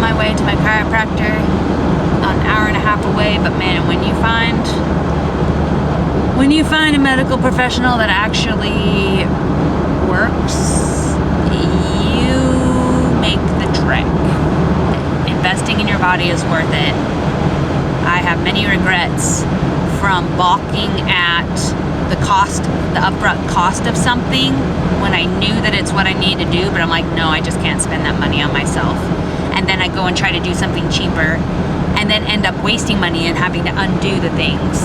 my way to my chiropractor, an hour and a half away. But man, when you find a medical professional that actually works, you make the trek. Investing in your body is worth it. I have many regrets from balking at the upfront cost of something when I knew that it's what I need to do, but I'm like, no, I just can't spend that money on myself. And then I go and try to do something cheaper and then end up wasting money and having to undo the things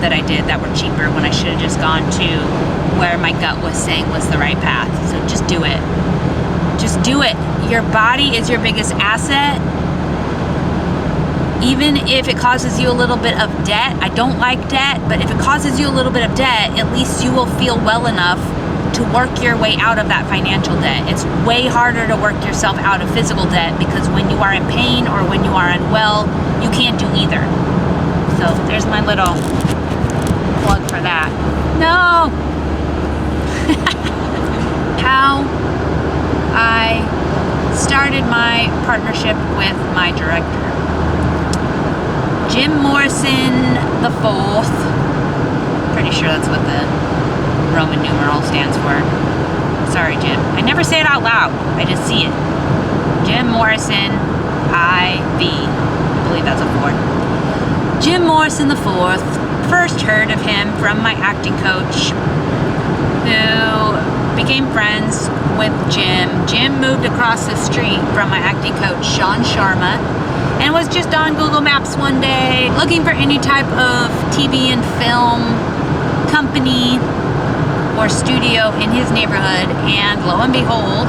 that I did that were cheaper when I should have just gone to where my gut was saying was the right path. So just do it. Just do it. Your body is your biggest asset. Even if it causes you a little bit of debt, I don't like debt, but if it causes you a little bit of debt, at least you will feel well enough to work your way out of that financial debt. It's way harder to work yourself out of physical debt because when you are in pain or when you are unwell, you can't do either. So there's my little plug for that. No! How I started my partnership with my director. Jim Morrison the Fourth. Pretty sure that's what the Roman numeral stands for. Sorry, Jim. I never say it out loud. I just see it. Jim Morrison, IV. I believe that's a 4. Jim Morrison the Fourth. First heard of him from my acting coach, who became friends with Jim. Jim moved across the street from my acting coach, Sean Sharma, and was just on Google Maps one day looking for any type of TV and film company or studio in his neighborhood, and lo and behold,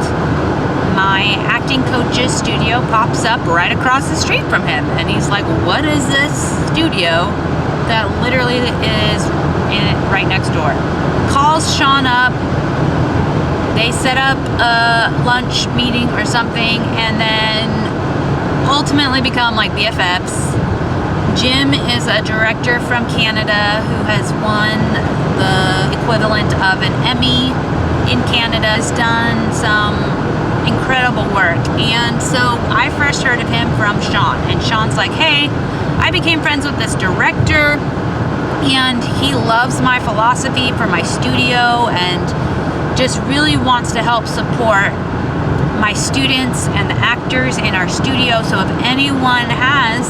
my acting coach's studio pops up right across the street from him, and he's like, what is this studio that literally is right next door? Calls Sean up, they set up a lunch meeting or something, and then ultimately become like BFFs. Jim is a director from Canada who has won the equivalent of an Emmy in Canada, has done some incredible work. And so I first heard of him from Sean, and Sean's like, hey, I became friends with this director and he loves my philosophy for my studio and just really wants to help support my students and the actors in our studio. So if anyone has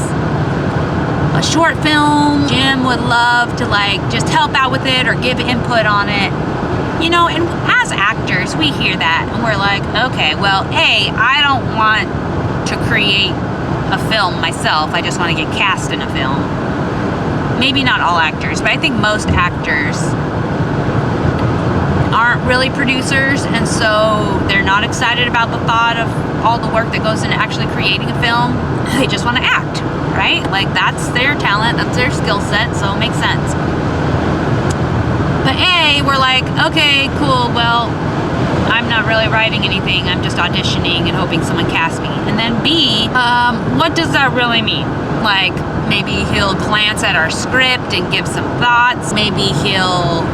a short film, Jim would love to just help out with it or give input on it. You know, and as actors, we hear that and we're like, okay, well, A, I don't want to create a film myself. I just want to get cast in a film. Maybe not all actors, but I think most actors aren't really producers, and so they're not excited about the thought of all the work that goes into actually creating a film. They just want to act, right? That's their talent, that's their skill set, so it makes sense. But A, we're like, okay, cool, well, I'm not really writing anything, I'm just auditioning and hoping someone casts me. And then B, what does that really mean? Maybe he'll glance at our script and give some thoughts, maybe he'll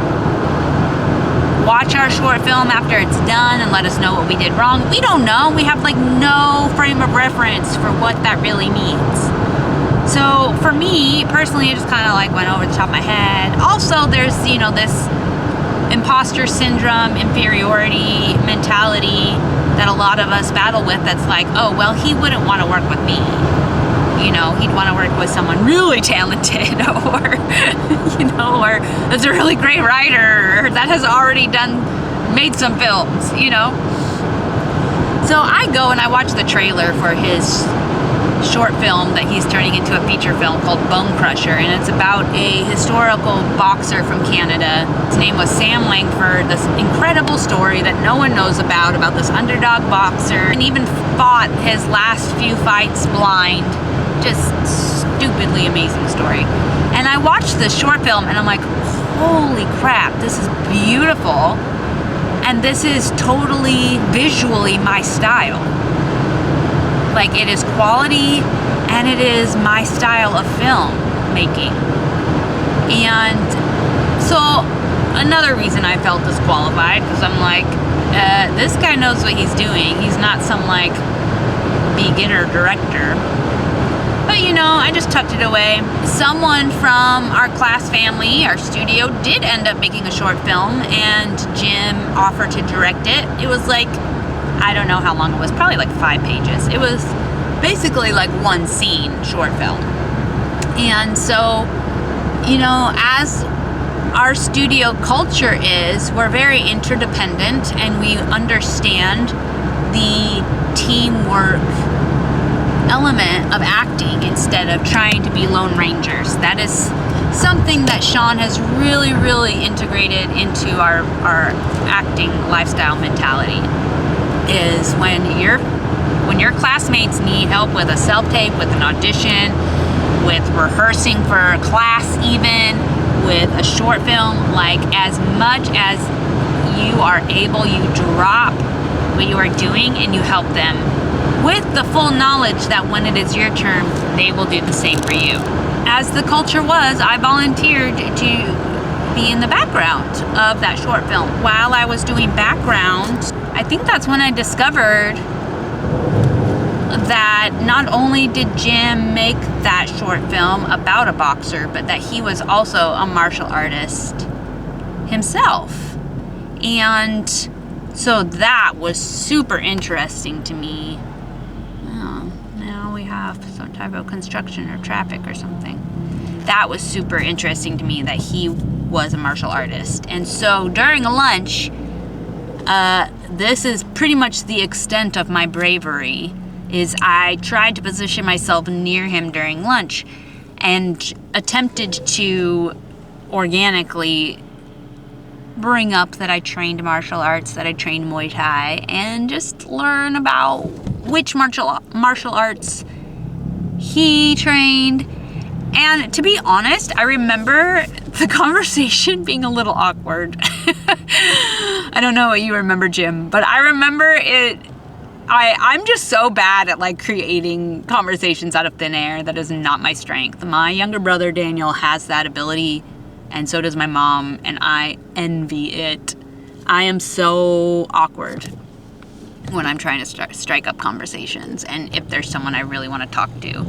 watch our short film after it's done and let us know what we did wrong. We don't know. We have no frame of reference for what that really means. So for me personally, it just kind of went over the top of my head. Also, there's this imposter syndrome, inferiority mentality that a lot of us battle with. That's oh well, he wouldn't want to work with me. He'd want to work with someone really talented or, or that's a really great writer or that has already made some films, So I go and I watch the trailer for his short film that he's turning into a feature film called Bone Crusher, and it's about a historical boxer from Canada. His name was Sam Langford, this incredible story that no one knows about this underdog boxer, and even fought his last few fights blind. Just stupidly amazing story. And I watched this short film and I'm like, holy crap, this is beautiful. And this is totally visually my style. It is quality and it is my style of film making. And so another reason I felt disqualified, because I'm this guy knows what he's doing. He's not some beginner director. But you know, I just tucked it away. Someone from our class family, our studio, did end up making a short film, and Jim offered to direct it. It was like, I don't know how long it was, probably like 5 pages. It was basically like one scene short film. And so, you know, as our studio culture is, we're very interdependent, and we understand the teamwork element of acting instead of trying to be lone rangers. That is something that Sean has really, really integrated into our acting lifestyle mentality, is when your classmates need help with a self-tape, with an audition, with rehearsing for a class, even with a short film, like as much as you are able, you drop what you are doing and you help them with the full knowledge that when it is your turn, they will do the same for you. As the culture was, I volunteered to be in the background of that short film. While I was doing background, I think that's when I discovered that not only did Jim make that short film about a boxer, but that he was also a martial artist himself. And so that was super interesting to me. Oh, now we have some type of construction or traffic or something. That was super interesting to me that he was a martial artist. And so during a lunch, this is pretty much the extent of my bravery, is I tried to position myself near him during lunch and attempted to organically bring up that I trained martial arts, that I trained Muay Thai, and just learn about which martial arts he trained. And to be honest, I remember the conversation being a little awkward. I don't know what you remember, Jim, but I remember it. I'm just so bad at like creating conversations out of thin air. That is not my strength. My younger brother, Daniel, has that ability, and so does my mom, and I envy it. I am so awkward when I'm trying to strike up conversations, and if there's someone I really want to talk to.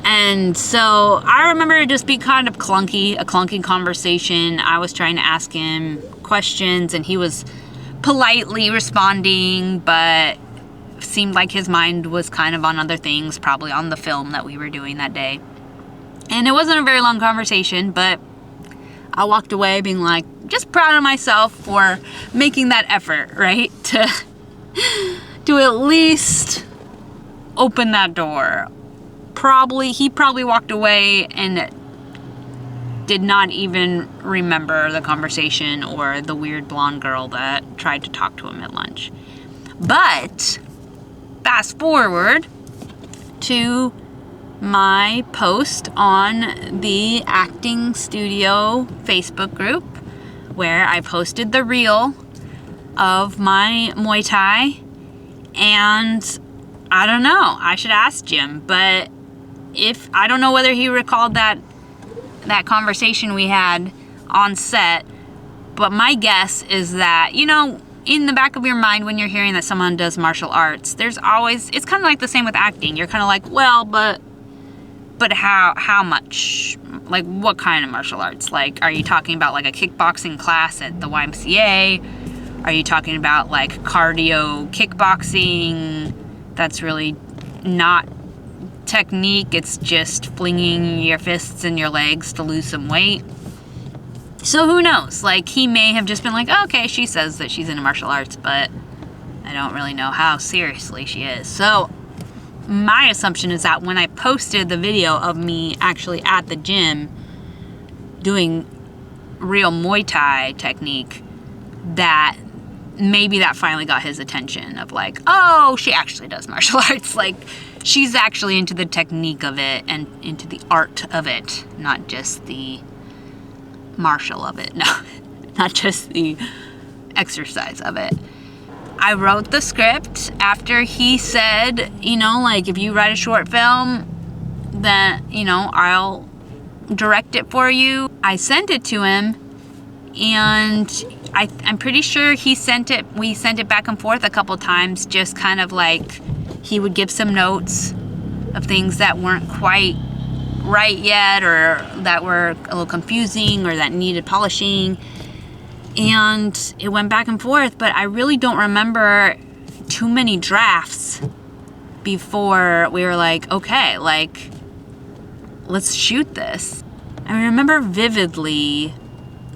And so I remember it just being kind of a clunky conversation. I was trying to ask him questions, and he was politely responding, but seemed like his mind was kind of on other things, probably on the film that we were doing that day. And it wasn't a very long conversation, but I walked away being like, just proud of myself for making that effort, right? To at least open that door. He probably walked away and did not even remember the conversation or the weird blonde girl that tried to talk to him at lunch. But fast forward to my post on the Acting Studio Facebook group, where I posted the reel of my Muay Thai, and I don't know, I should ask Jim, but I don't know whether he recalled that conversation we had on set, but my guess is that, you know, in the back of your mind when you're hearing that someone does martial arts, there's always, it's kind of like the same with acting. You're kind of like, well, but how much? Like, what kind of martial arts? Like, are you talking about like a kickboxing class at the YMCA? Are you talking about like cardio kickboxing? That's really not technique. It's just flinging your fists and your legs to lose some weight. So who knows? Like, he may have just been like, oh, okay, she says that she's into martial arts, but I don't really know how seriously she is. So my assumption is that when I posted the video of me actually at the gym doing real Muay Thai technique, that maybe that finally got his attention of like, oh, she actually does martial arts. Like, she's actually into the technique of it and into the art of it, not just the martial of it. No, not just the exercise of it. I wrote the script after he said, you know, like, if you write a short film, then, you know, I'll direct it for you. I sent it to him, and I'm pretty sure we sent it back and forth a couple times, just kind of like he would give some notes of things that weren't quite right yet, or that were a little confusing, or that needed polishing. And it went back and forth, but I really don't remember too many drafts before we were like, okay, like, let's shoot this. I remember vividly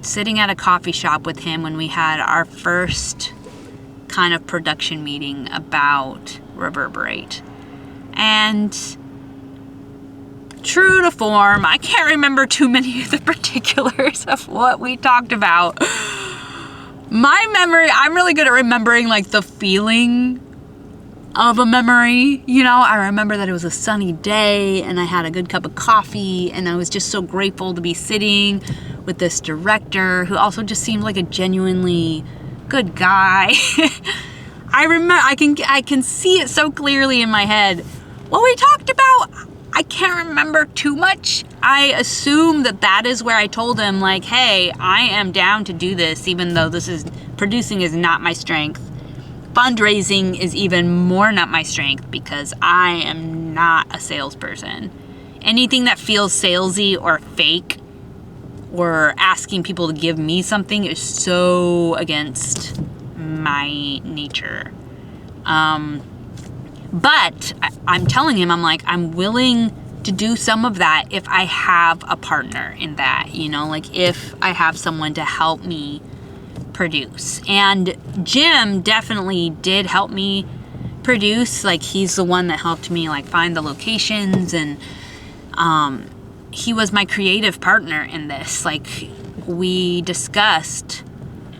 sitting at a coffee shop with him when we had our first kind of production meeting about Reverberate. And true to form, I can't remember too many of the particulars of what we talked about. My memory, I'm really good at remembering like the feeling of a memory. You know, I remember that it was a sunny day and I had a good cup of coffee and I was just so grateful to be sitting with this director who also just seemed like a genuinely good guy. I remember, I can see it so clearly in my head. What we talked about, I can't remember too much. I assume that is where I told him, like, hey, I am down to do this, even though producing is not my strength. Fundraising is even more not my strength because I am not a salesperson. Anything that feels salesy or fake or asking people to give me something is so against my nature. But I'm telling him, I'm like, I'm willing to do some of that if I have a partner in that, you know, like if I have someone to help me produce. And Jim definitely did help me produce. Like, he's the one that helped me like find the locations, and he was my creative partner in this. Like, we discussed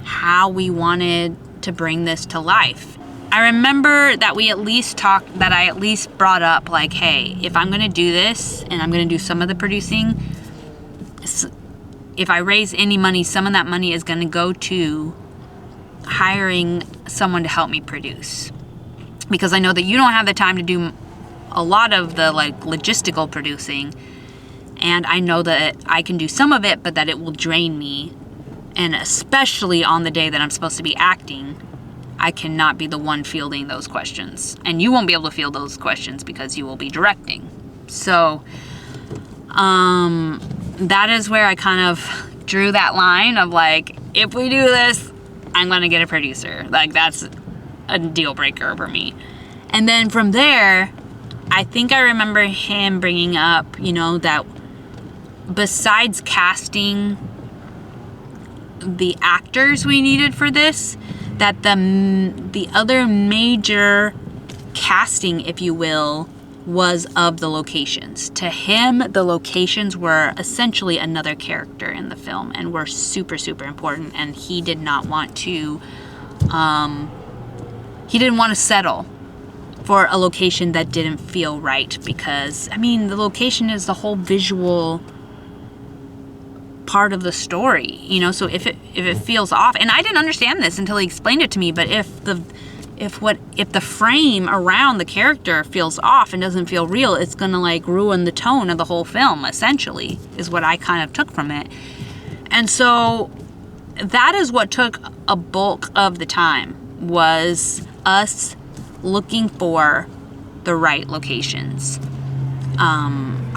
how we wanted to bring this to life. I remember that I at least brought up like, hey, if I'm going to do this and I'm going to do some of the producing, if I raise any money, some of that money is going to go to hiring someone to help me produce. Because I know that you don't have the time to do a lot of the like logistical producing, and I know that I can do some of it, but that it will drain me. And especially on the day that I'm supposed to be acting, I cannot be the one fielding those questions. And you won't be able to field those questions because you will be directing. So, that is where I kind of drew that line of like, if we do this, I'm going to get a producer. Like, that's a deal breaker for me. And then from there, I think I remember him bringing up, you know, that besides casting the actors we needed for this, that the other major casting, if you will, was of the locations. To him, the locations were essentially another character in the film and were super, super important. And he did not want to, settle for a location that didn't feel right, because, I mean, the location is the whole visual part of the story, you know. So if it feels off, and I didn't understand this until he explained it to me, but if the frame around the character feels off and doesn't feel real, it's gonna like ruin the tone of the whole film, essentially, is what I kind of took from it. And so that is what took a bulk of the time, was us looking for the right locations.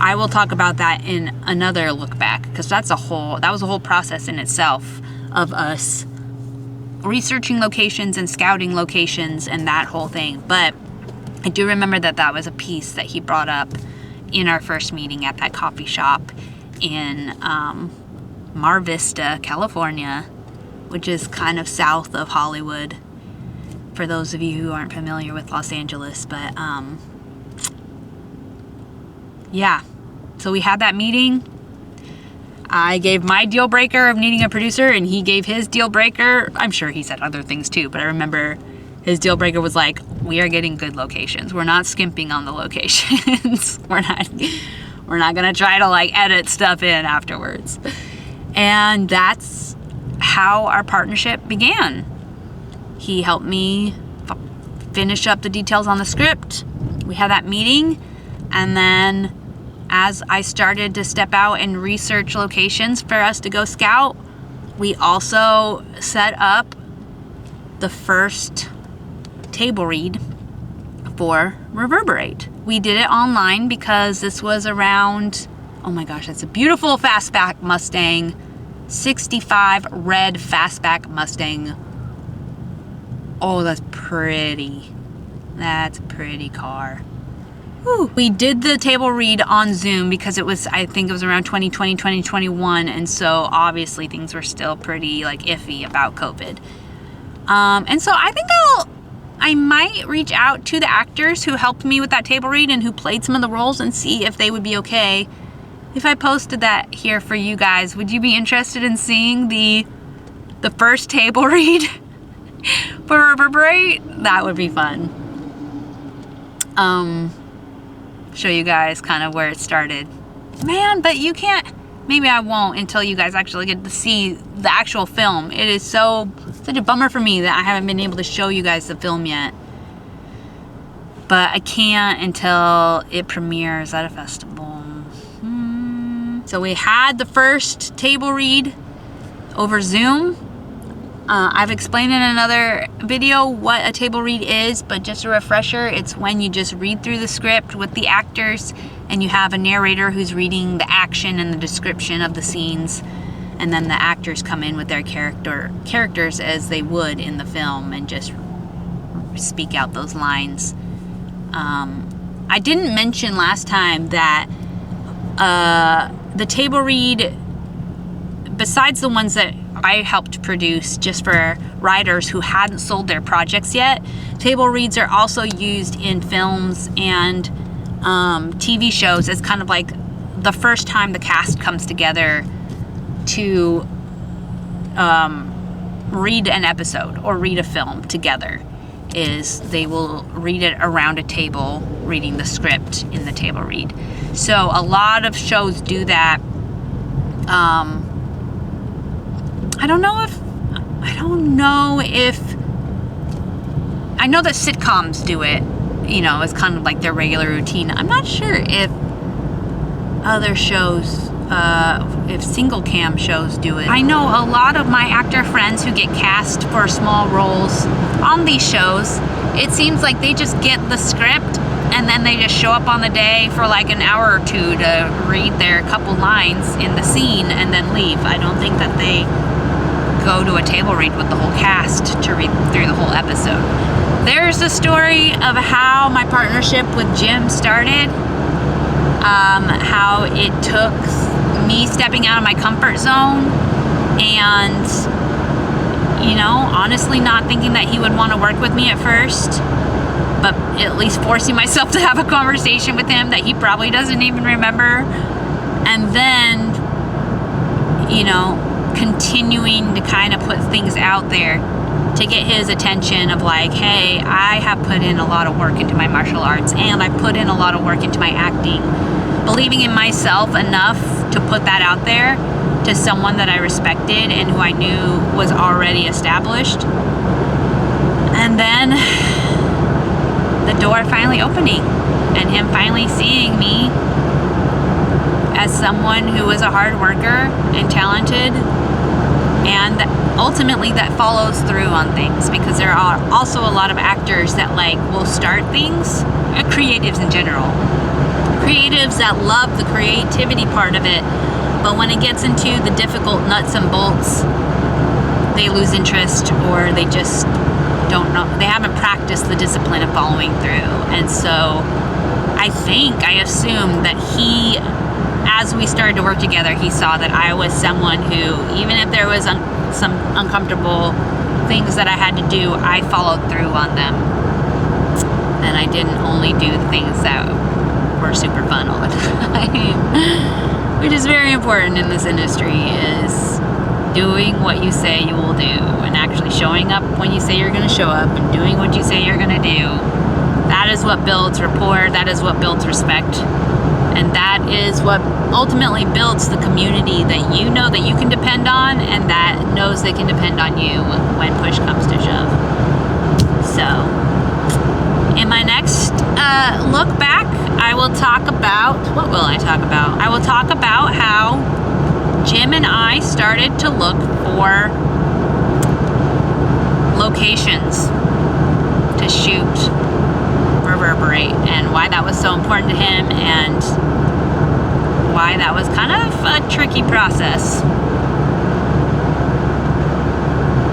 I will talk about that in another look back, because that was a whole process in itself of us researching locations and scouting locations and that whole thing. But I do remember that was a piece that he brought up in our first meeting at that coffee shop in Mar Vista, California, which is kind of south of Hollywood, for those of you who aren't familiar with Los Angeles. But yeah, so we had that meeting. I gave my deal breaker of needing a producer, and he gave his deal breaker. I'm sure he said other things too, but I remember his deal breaker was like, we are getting good locations. We're not skimping on the locations. We're not gonna try to like edit stuff in afterwards. And that's how our partnership began. He helped me finish up the details on the script. We had that meeting, and then as I started to step out and research locations for us to go scout, we also set up the first table read for Reverberate. We did it online because this was around, oh my gosh, that's a beautiful fastback Mustang, 65 red fastback Mustang. Oh, that's pretty. That's a pretty car. Whew. We did the table read on Zoom because it was, I think it was around 2020, 2021, and so obviously things were still pretty like iffy about COVID. And so I think I might reach out to the actors who helped me with that table read and who played some of the roles and see if they would be okay if I posted that here for you guys. Would you be interested in seeing the first table read for Reverberate? That would be fun. Show you guys kind of where it started. Man, but you can't, maybe I won't until you guys actually get to see the actual film. It is such a bummer for me that I haven't been able to show you guys the film yet. But I can't until it premieres at a festival. So we had the first table read over Zoom. I've explained in another video what a table read is, but just a refresher, it's when you just read through the script with the actors and you have a narrator who's reading the action and the description of the scenes, and then the actors come in with their characters as they would in the film and just speak out those lines. I didn't mention last time that the table read, besides the ones that I helped produce just for writers who hadn't sold their projects yet, table reads are also used in films and TV shows as kind of like the first time the cast comes together to read an episode or read a film together. Is they will read it around a table, reading the script in the table read. So a lot of shows do that. I know that sitcoms do it, you know, it's kind of like their regular routine. I'm not sure if other shows, if single cam shows do it. I know a lot of my actor friends who get cast for small roles on these shows, it seems like they just get the script and then they just show up on the day for like an hour or two to read their couple lines in the scene and then leave. I don't think that they go to a table read with the whole cast to read through the whole episode. There's a story of how my partnership with Jim started, how it took me stepping out of my comfort zone and, you know, honestly not thinking that he would want to work with me at first, but at least forcing myself to have a conversation with him that he probably doesn't even remember, and then, you know, continuing to kind of put things out there to get his attention of like, hey, I have put in a lot of work into my martial arts and I put in a lot of work into my acting, believing in myself enough to put that out there to someone that I respected and who I knew was already established. And then the door finally opening and him finally seeing me as someone who was a hard worker and talented, and ultimately that follows through on things, because there are also a lot of actors that like will start things, creatives in general, creatives that love the creativity part of it, but when it gets into the difficult nuts and bolts, they lose interest or they just don't know, they haven't practiced the discipline of following through. And so I assumed that he, as we started to work together, he saw that I was someone who, even if there was some uncomfortable things that I had to do, I followed through on them. And I didn't only do the things that were super fun all the time, which is very important in this industry, is doing what you say you will do and actually showing up when you say you're going to show up and doing what you say you're going to do. That is what builds rapport, that is what builds respect, and that is what ultimately builds the community that you know that you can depend on and that knows they can depend on you when push comes to shove. So, in my next look back, I will talk about, what will I talk about? I will talk about how Jim and I started to look for locations to shoot Reverberate. elaborate and why that was so important to him and why that was kind of a tricky process.